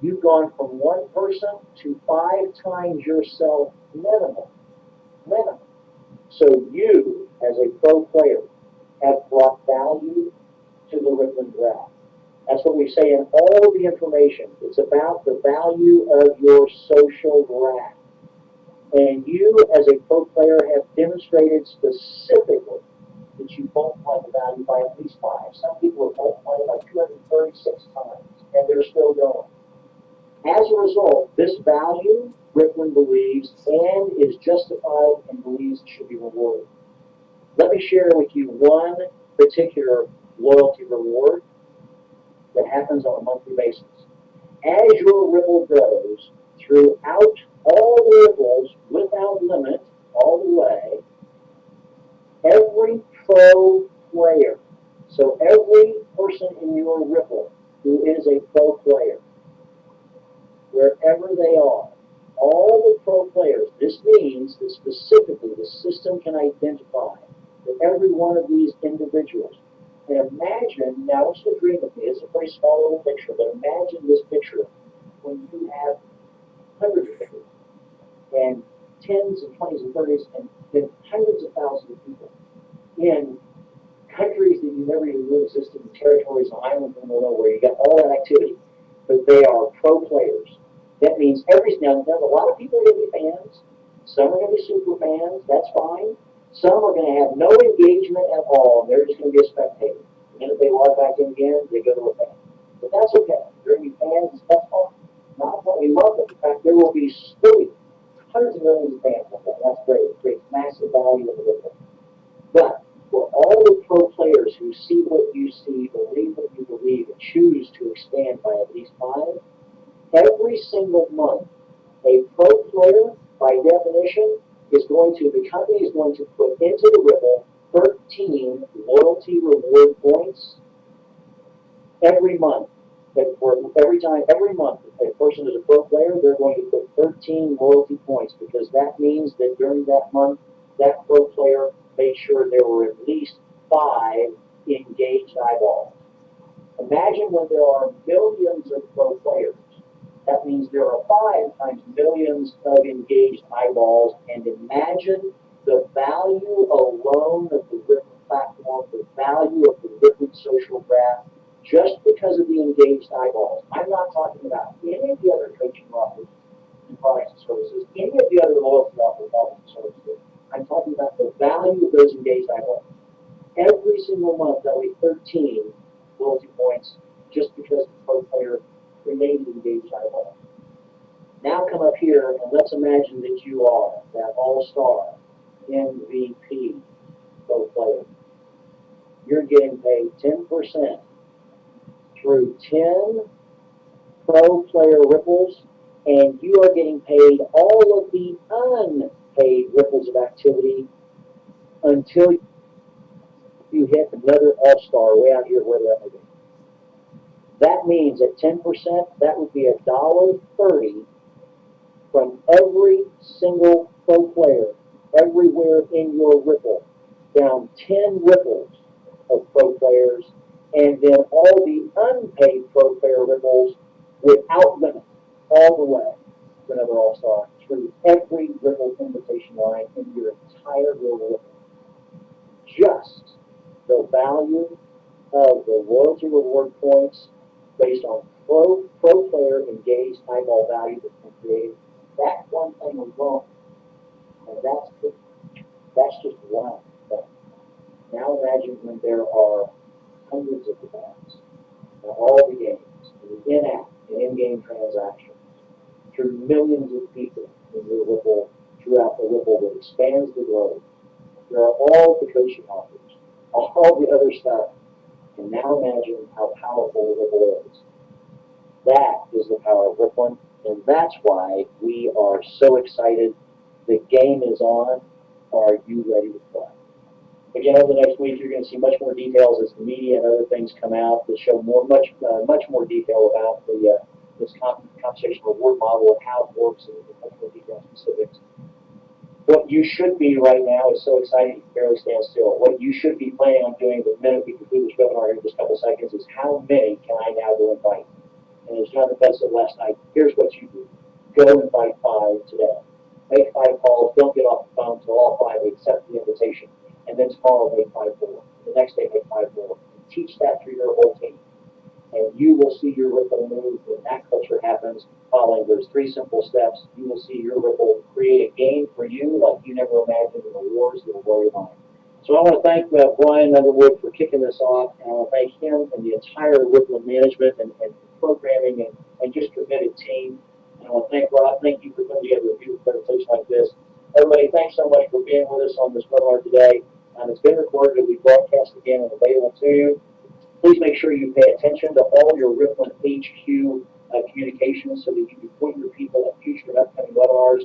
you've gone from one person to 5 times yourself minimum. So you, as a pro player have brought value to the Rippln draft. That's what we say in all the information. It's about the value of your social graph. And you, as a pro player, have demonstrated specifically that you multiply the value by at least 5. Some people have multiplied it by 236 times, and they're still going. As a result, this value, Rippln believes, and is justified and believes should be rewarded. Let me share with you one particular loyalty reward that happens on a monthly basis. As your Ripple grows throughout all the Ripples without limit, all the way, every pro player, so every person in your Ripple who is a pro player, wherever they are, all the pro players, this means that specifically the system can identify that every one of these individuals. And imagine, now it's a dream with me, it's a very small little picture, but imagine this picture when you have hundreds of pictures and tens and twenties and thirties and then hundreds of thousands of people in countries that you never even knew existed, in territories and islands in the middle where you got all that activity, but they are pro players. That means now a lot of people are going to be fans. Some are going to be super fans. That's fine. Some are going to have no engagement at all, and they're just going to be a spectator. The minute they log back in again, they go to a fan. But that's okay. They're going to be fans. That's fine. Not what we love it. In fact, there will be still hundreds of millions of fans like that. That's great. It creates massive value in the business. But for all the pro players who see what you see, believe what you believe, and choose to expand by at least 5, every single month, a pro player, by definition, the company is going to put into the Ripple 13 loyalty reward points every month. Every month, if a person is a pro player, they're going to put 13 loyalty points because that means that during that month, that pro player made sure there were at least 5 engaged eyeballs. Imagine when there are millions of pro players. That means there are 5 times millions of engaged eyeballs, and imagine the value alone of the Rippln platform, the value of the Rippln social graph, just because of the engaged eyeballs. I'm not talking about any of the other coaching offers and products and services, any of the other loyalty offers and services. I'm talking about the value of those engaged eyeballs. Every single month, there'll be 13 loyalty points just because the pro player remained engaged eyeball. Now come up here and let's imagine that you are that all-star MVP pro player. You're getting paid 10% through 10 pro player ripples, and you are getting paid all of the unpaid ripples of activity until you hit another all-star way out here where that may be. That means at 10%, that would be $1.30 from every single pro player everywhere in your Ripple, down 10 ripples of pro players, and then all the unpaid pro player ripples without limit, all the way to another all-star through every Ripple invitation line in your entire global Ripple. Just the value of the loyalty reward points based on pro player engaged eyeball value that's been created. That one thing alone, and that's just one thing. Now imagine when there are hundreds of events, and all the games, and the in-app and in-game transactions, through millions of people in your Ripple, throughout the Ripple that expands the globe. There are all the coaching offers, all the other stuff. And now imagine how powerful Ripple is. That is the power of Rippln, and that's why we are so excited. The game is on. Are you ready to play? Again, over the next week, you're going to see much more details as the media and other things come out that show much more detail about this compensation reward model and how it works and much more detail and specifics. What you should be right now is so excited you can barely stand still. What you should be planning on doing the minute we conclude this webinar in just a couple seconds is how many can I now go invite? And as Jonathan Beth said last night, here's what you do. Go invite 5 today. Make 5 calls. Don't get off the phone until all 5 accept the invitation. and then tomorrow make 5 more, the next day make 5 more. Teach that through your whole team. And you will see your Rippln move when that culture happens. Following those 3 simple steps, you will see your Rippln create a game for you like you never imagined in the wars that will blow your mind. So I want to thank Brian Underwood for kicking this off, and I want to thank him and the entire Rippln management and programming and just committed team. And I want to thank Rob. Thank you for putting together a beautiful presentation like this. Everybody, thanks so much for being with us on this webinar today. It's been recorded. It'll be broadcast again and available to you. Please make sure you pay attention to all your Rippln HQ communications so that you can point your people at future and upcoming webinars.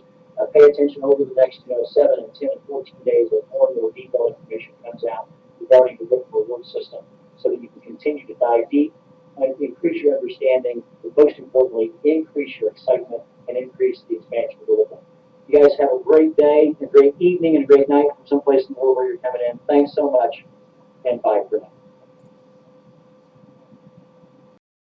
Pay attention over the next 7 and 10 and 14 days as more and more detailed information comes out regarding the Rippln reward system so that you can continue to dive deep and increase your understanding, but most importantly, increase your excitement and increase the expansion of the Rippln. You guys have a great day, a great evening, and a great night from someplace in the world where you're coming in. Thanks so much, and bye for now.